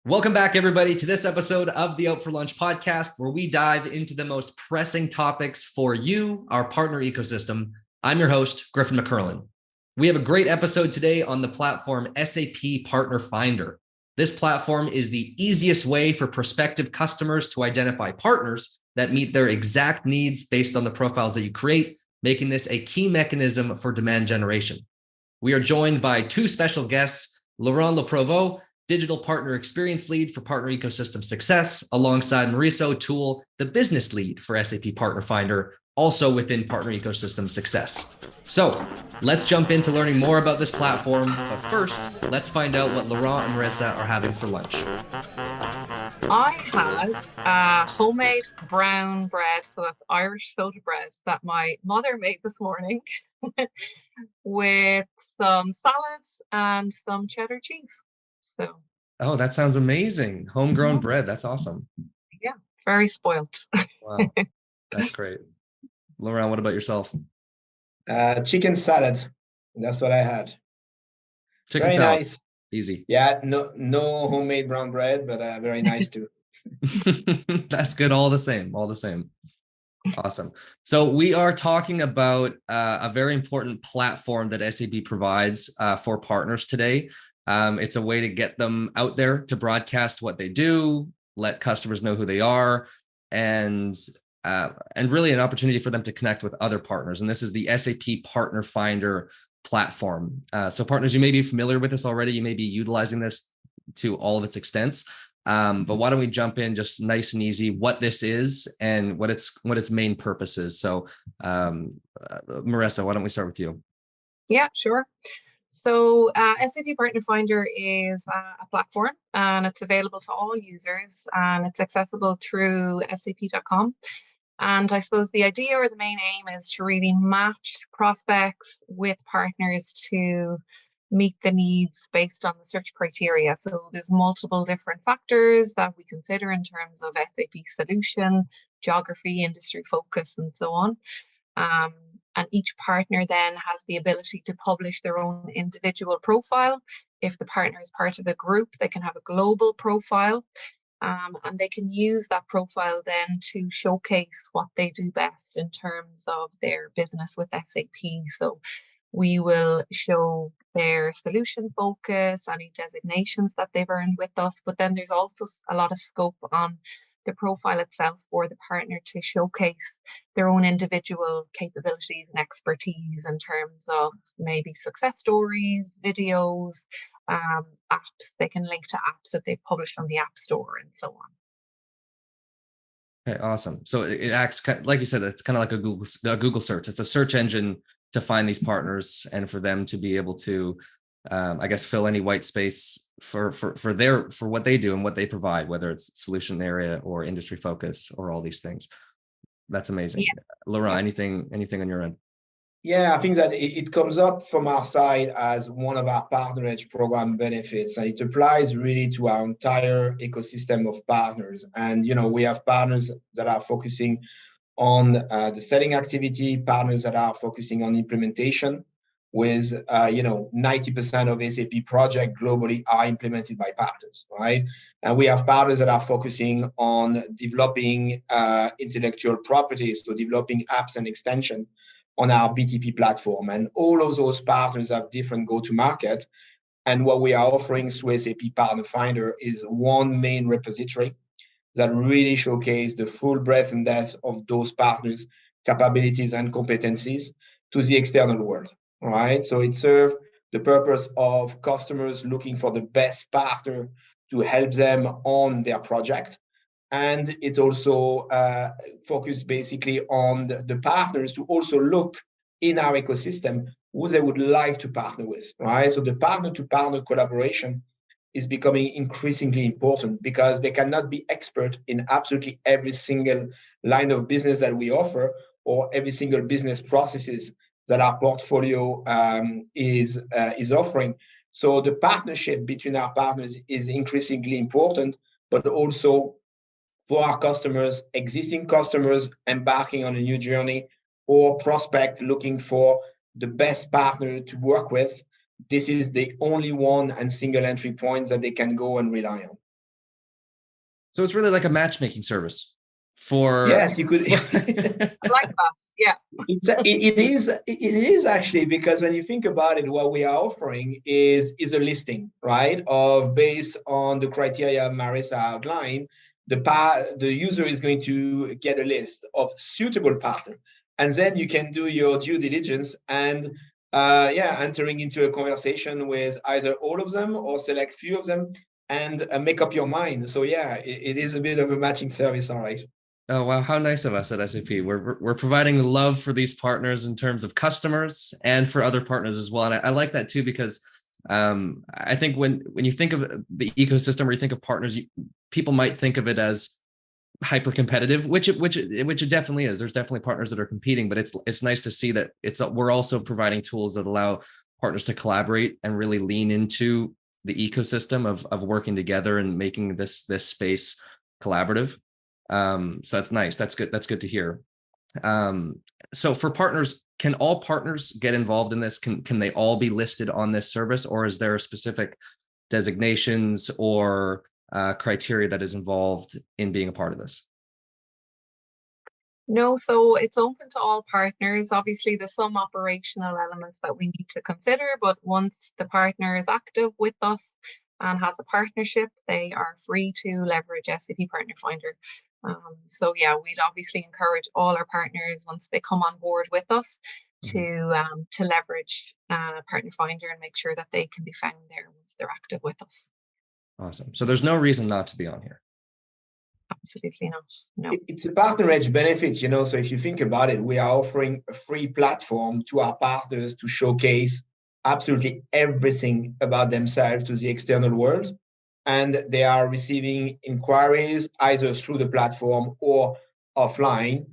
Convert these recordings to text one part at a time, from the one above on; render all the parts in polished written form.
Welcome back, everybody, to this episode of the Out for Lunch podcast, where we dive into the most pressing topics for you, our partner ecosystem. I'm your host, Grifyn.mcerlean. We have a great episode today on the platform SAP Partner Finder. This platform is the easiest way for prospective customers to identify partners that meet their exact needs based on the profiles that you create, making this a key mechanism for demand generation. We are joined by two special guests, Laurent Le Provost, Digital Partner Experience Lead for Partner Ecosystem Success, alongside Maresa O'Toole, the Business Lead for SAP Partner Finder, also within Partner Ecosystem Success. So let's jump into learning more about this platform. But first, let's find out what Laurent and Maresa are having for lunch. I had homemade brown bread, so that's Irish soda bread, that my mother made this morning with some salad and some cheddar cheese. Oh, that sounds amazing. Homegrown bread. That's awesome. Yeah, very spoiled. Wow, that's great. Laurent, what about yourself? Chicken salad. That's what I had. Chicken very salad. Nice. Easy. Yeah, no homemade brown bread, but very nice too. That's good. All the same. Awesome. So we are talking about a very important platform that SAP provides for partners today. It's a way to get them out there to broadcast what they do, let customers know who they are, and really an opportunity for them to connect with other partners. And this is the SAP Partner Finder platform. So partners, you may be familiar with this already. You may be utilizing this to all of its extents. But why don't we jump in just nice and easy, what this is and what its main purpose is. So Maresa, why don't we start with you? Yeah, sure. So SAP Partner Finder is a platform, and it's available to all users, and it's accessible through sap.com. And I suppose the idea or the main aim is to really match prospects with partners to meet the needs based on the search criteria. So there's multiple different factors that we consider in terms of SAP solution, geography, industry focus, and so on. And each partner then has the ability to publish their own individual profile. If the partner is part of a group, they can have a global profile. And they can use that profile then to showcase what they do best in terms of their business with SAP. So we will show their solution focus, any designations that they've earned with us, but then there's also a lot of scope on the profile itself for the partner to showcase their own individual capabilities and expertise in terms of maybe success stories, videos, apps. They can link to apps that they've published on the App Store and so on. Okay, awesome. So it acts like you said, it's kind of like a Google search. It's a search engine to find these partners and for them to be able to, I guess, fill any white space for what they do and what they provide, whether it's solution area or industry focus or all these things. That's amazing. Yeah. Laurent, anything on your end? Yeah, I think that it comes up from our side as one of our Partner Edge program benefits, and it applies really to our entire ecosystem of partners. And, we have partners that are focusing on the selling activity, partners that are focusing on implementation, with 90% of SAP projects globally are implemented by partners, right? And we have partners that are focusing on developing intellectual properties, so developing apps and extension on our BTP platform. And all of those partners have different go-to-market. And what we are offering through SAP Partner Finder is one main repository that really showcase the full breadth and depth of those partners' capabilities and competencies to the external world, right? So it serves the purpose of customers looking for the best partner to help them on their project. And it also focused basically on the partners to also look in our ecosystem who they would like to partner with, right? So the partner-to-partner collaboration is becoming increasingly important because they cannot be expert in absolutely every single line of business that we offer or every single business processes that our portfolio is offering. So the partnership between our partners is increasingly important, but also for our customers, existing customers embarking on a new journey, or prospect looking for the best partner to work with, this is the only one and single entry point that they can go and rely on. So it's really like a matchmaking service for. Yes, you could. I like that. Yeah. It is actually, because when you think about it, what we are offering is a listing, right? Of based on the criteria Maresa outlined, the user is going to get a list of suitable partners, and then you can do your due diligence and entering into a conversation with either all of them or select few of them and make up your mind. So yeah, it is a bit of a matching service, all right. Oh, wow. How nice of us at SAP. We're providing love for these partners in terms of customers and for other partners as well. And I like that too, because I think when you think of the ecosystem or you think of partners, people might think of it as hyper competitive, which it definitely is. There's definitely partners that are competing, but it's nice to see that we're also providing tools that allow partners to collaborate and really lean into the ecosystem of working together and making this space collaborative. So that's nice. That's good. That's good to hear. So for partners, can all partners get involved in this? Can they all be listed on this service, or is there specific designations or criteria that is involved in being a part of this? No, so it's open to all partners. Obviously, there's some operational elements that we need to consider, but once the partner is active with us and has a partnership, they are free to leverage SAP Partner Finder. So yeah, we'd obviously encourage all our partners, once they come on board with us, to leverage Partner Finder and make sure that they can be found there once they're active with us. Awesome. So there's no reason not to be on here. Absolutely not. No. It's a partner edge benefit, you know. So if you think about it, we are offering a free platform to our partners to showcase absolutely everything about themselves to the external world. And they are receiving inquiries either through the platform or offline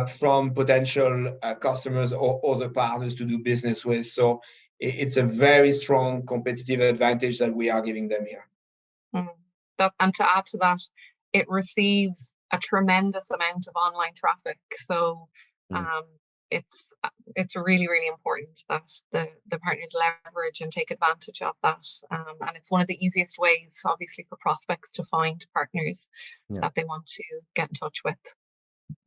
from potential customers or other partners to do business with. So it's a very strong competitive advantage that we are giving them here. And to add to that, it receives a tremendous amount of online traffic. So it's really, really important that the partners leverage and take advantage of that. And it's one of the easiest ways, obviously, for prospects to find partners that they want to get in touch with.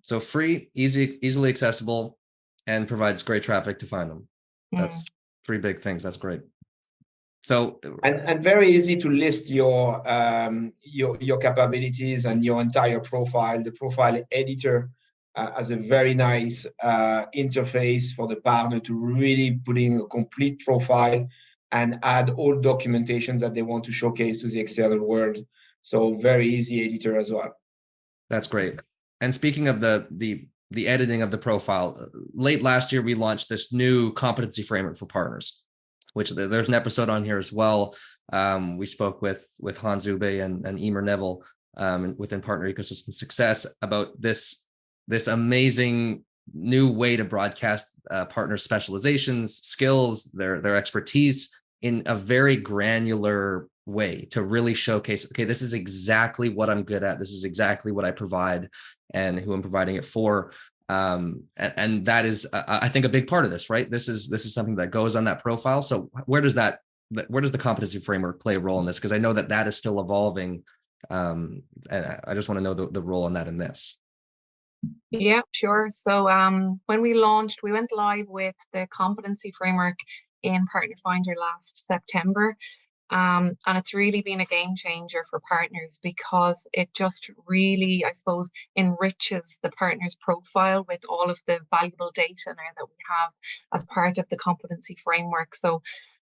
So free, easily accessible, and provides great traffic to find them. That's three big things. That's great. So and very easy to list your capabilities and your entire profile. The profile editor has a very nice interface for the partner to really put in a complete profile and add all documentations that they want to showcase to the external world. So very easy editor as well. That's great. And speaking of the editing of the profile, late last year we launched this new competency framework for partners, which there's an episode on here as well. We spoke with Hans Ube and Emer Neville within Partner Ecosystem Success about this amazing new way to broadcast partner specializations, skills, their expertise in a very granular way to really showcase, okay, this is exactly what I'm good at. This is exactly what I provide and who I'm providing it for. And that is, I think, a big part of this, right? This is something that goes on that profile. So where does the competency framework play a role in this? Because I know that is still evolving. And I just want to know the role on that in this. Yeah, sure. So when we launched, we went live with the competency framework in Partner Finder last September. And it's really been a game changer for partners because it just really, I suppose, enriches the partner's profile with all of the valuable data now that we have as part of the competency framework. So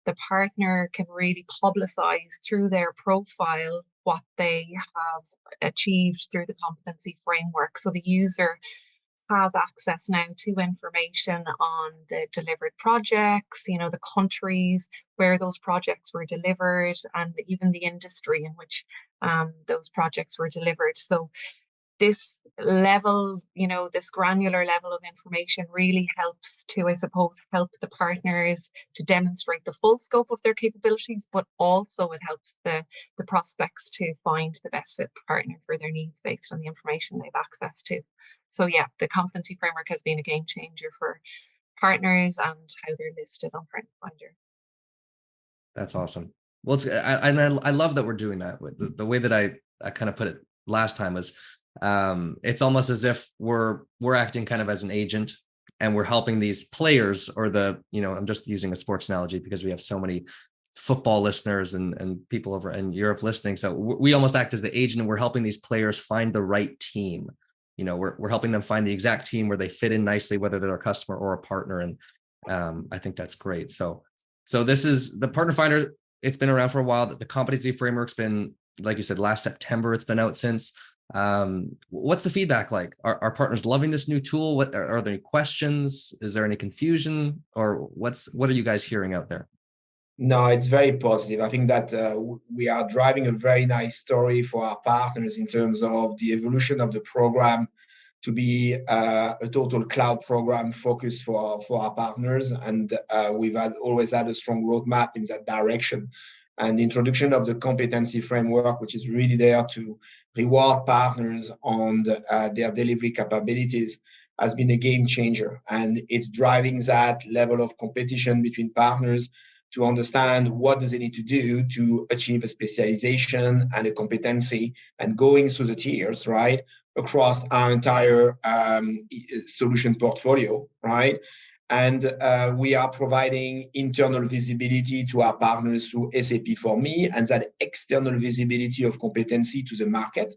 the partner can really publicize through their profile what they have achieved through the competency framework. So the user has access now to information on the delivered projects, the countries where those projects were delivered, and even the industry in which those projects were delivered. So this level, this granular level of information really helps to, I suppose, help the partners to demonstrate the full scope of their capabilities, but also it helps the prospects to find the best fit partner for their needs based on the information they've access to. So yeah, the competency framework has been a game changer for partners and how they're listed on Partner Finder. That's awesome. Well, I love that we're doing that. With the way that I kind of put it last time was it's almost as if we're acting kind of as an agent, and we're helping these players, or I'm just using a sports analogy because we have so many football listeners and people over in Europe listening. So we almost act as the agent, and we're helping these players find the right team. We're helping them find the exact team where they fit in nicely, whether they're a customer or a partner. And I think that's great. So this is the Partner Finder. It's been around for a while. The Competency Framework's been, like you said, last September it's been out since. What's the feedback like? Are partners loving this new tool? What are there any questions? Is there any confusion, or what are you guys hearing out there? No, it's very positive. I think that we are driving a very nice story for our partners in terms of the evolution of the program to be a total cloud program focused for our partners. And we've always had a strong roadmap in that direction. And the introduction of the Competency Framework, which is really there to reward partners on their delivery capabilities, has been a game changer. And it's driving that level of competition between partners to understand what does it need to do to achieve a specialization and a competency, and going through the tiers, right, across our entire solution portfolio, right? And we are providing internal visibility to our partners through SAP for Me, and that external visibility of competency to the market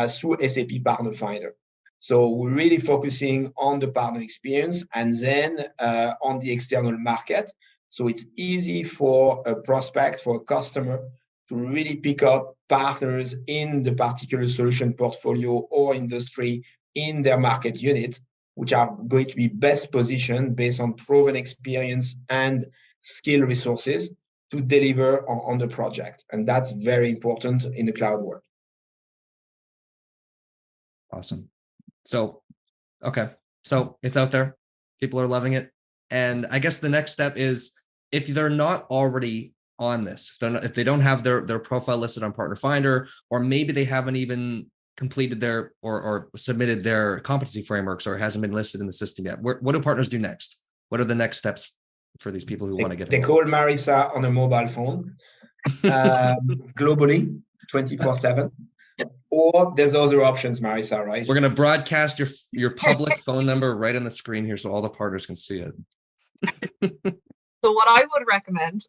through SAP Partner Finder. So we're really focusing on the partner experience and then on the external market. So it's easy for a prospect, for a customer, to really pick up partners in the particular solution portfolio or industry in their market unit, which are going to be best positioned based on proven experience and skill resources to deliver on the project. And that's very important in the cloud world. Awesome. So, okay. So it's out there. People are loving it. And I guess the next step is, if they're not already on this, if they don't have their profile listed on Partner Finder, or maybe they haven't even completed their or submitted their competency frameworks, or it hasn't been listed in the system yet, what do partners do next? What are the next steps for these people who want to get They call Maresa on a mobile phone, globally, 24/7. Or there's other options, Maresa, right? We're going to broadcast your public phone number right on the screen here so all the partners can see it. So what I would recommend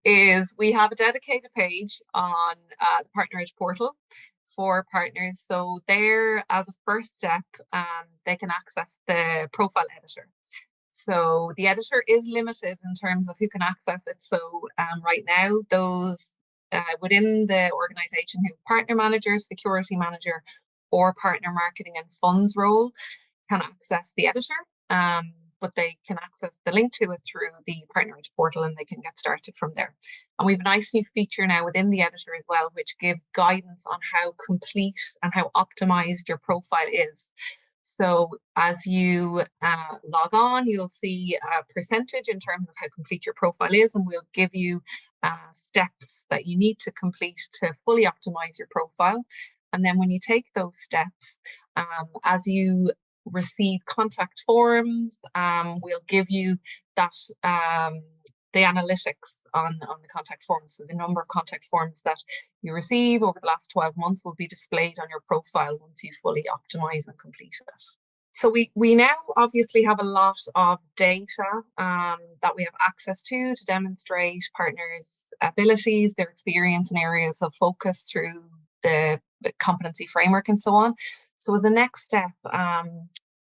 is we have a dedicated page on the Partner Edge portal for partners. So there, as a first step, they can access the profile editor. So the editor is limited in terms of who can access it. So right now, those within the organization who have partner manager, security manager, or partner marketing and funds role can access the editor. But they can access the link to it through the Partner Edge portal, and they can get started from there. And we have a nice new feature now within the editor as well, which gives guidance on how complete and how optimized your profile is. So as you log on, you'll see a percentage in terms of how complete your profile is, and we'll give you steps that you need to complete to fully optimize your profile. And then when you take those steps, as you receive contact forms, we'll give you that the analytics on the contact forms. So the number of contact forms that you receive over the last 12 months will be displayed on your profile once you fully optimize and complete it. So we now obviously have a lot of data that we have access to demonstrate partners' abilities, their experience and areas of focus through the competency framework and so on. So as a next step,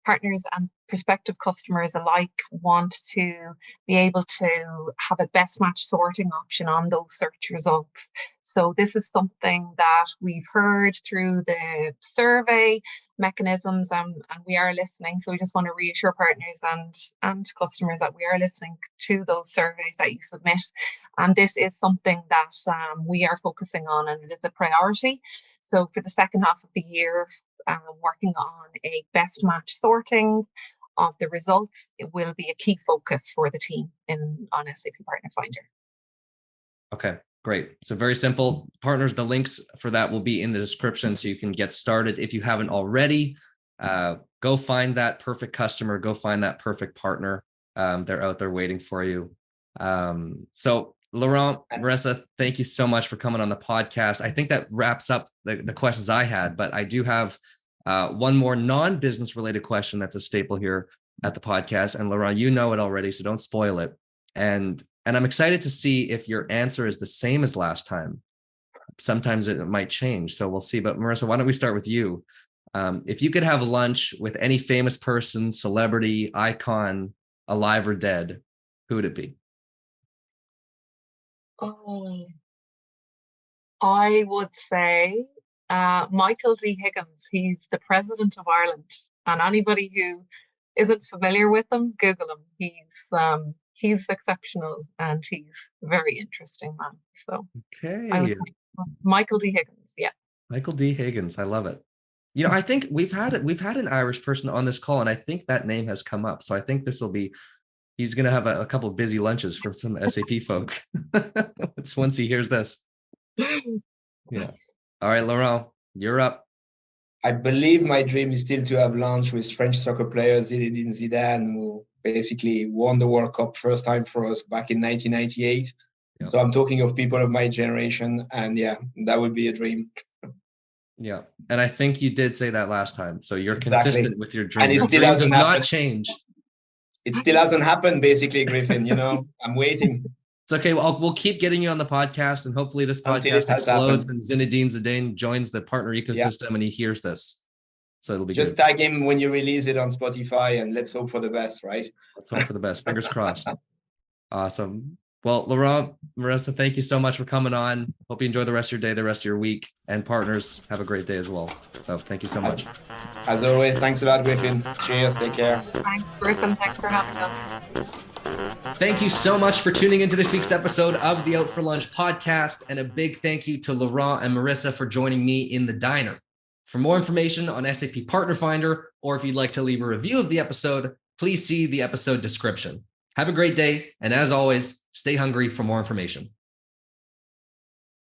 partners and prospective customers alike want to be able to have a best match sorting option on those search results. So this is something that we've heard through the survey mechanisms, and we are listening. So we just want to reassure partners and customers that we are listening to those surveys that you submit. And this is something that we are focusing on, and it is a priority. So for the second half of the year, working on a best match sorting of the results, it will be a key focus for the team on SAP Partner Finder. Okay, great. So very simple. Partners, the links for that will be in the description so you can get started. If you haven't already, go find that perfect customer, go find that perfect partner. They're out there waiting for you. So Laurent, Maresa, thank you so much for coming on the podcast. I think that wraps up the questions I had, but I do have one more non-business related question that's a staple here at the podcast. And Laurent, you know it already, so don't spoil it. And I'm excited to see if your answer is the same as last time. Sometimes it might change, so we'll see. But Maresa, why don't we start with you? If you could have lunch with any famous person, celebrity, icon, alive or dead, who would it be? Oh, I would say Michael D. Higgins. He's the president of Ireland, and anybody who isn't familiar with him, Google him. He's exceptional and he's a very interesting man. So I would Okay, say Michael D. Higgins. Yeah. Michael D. Higgins. I love it. You know, I think we've had an Irish person on this call, and I think that name has come up. So I think he's going to have a couple of busy lunches for some SAP folk. Once he hears this. Yeah. All right, Laurent, you're up. I believe my dream is still to have lunch with French soccer player Zinedine Zidane, who basically won the World Cup first time for us back in 1998. Yeah. So I'm talking of people of my generation, and yeah, that would be a dream. Yeah, and I think you did say that last time. So you're consistent with your dream. And your dream does not change. It still hasn't happened, basically, Griffin. You know, I'm waiting. It's okay. Well, we'll keep getting you on the podcast, and hopefully this podcast explodes and Zinedine Zidane joins the partner ecosystem and he hears this. So it'll be just good. Tag him when you release it on Spotify, and let's hope for the best, right? Let's hope for the best. Fingers crossed. Awesome. Well, Laurent, Maresa, thank you so much for coming on. Hope you enjoy the rest of your day, the rest of your week, and partners, have a great day as well. So thank you so much. As always, thanks a lot, Griffin. Cheers. Take care. Thanks, Griffin. Thanks for having us. Thank you so much for tuning into this week's episode of the Out for Lunch podcast. And a big thank you to Laurent and Maresa for joining me in the diner. For more information on SAP Partner Finder, or if you'd like to leave a review of the episode, please see the episode description. Have a great day. And as always, stay hungry for more information.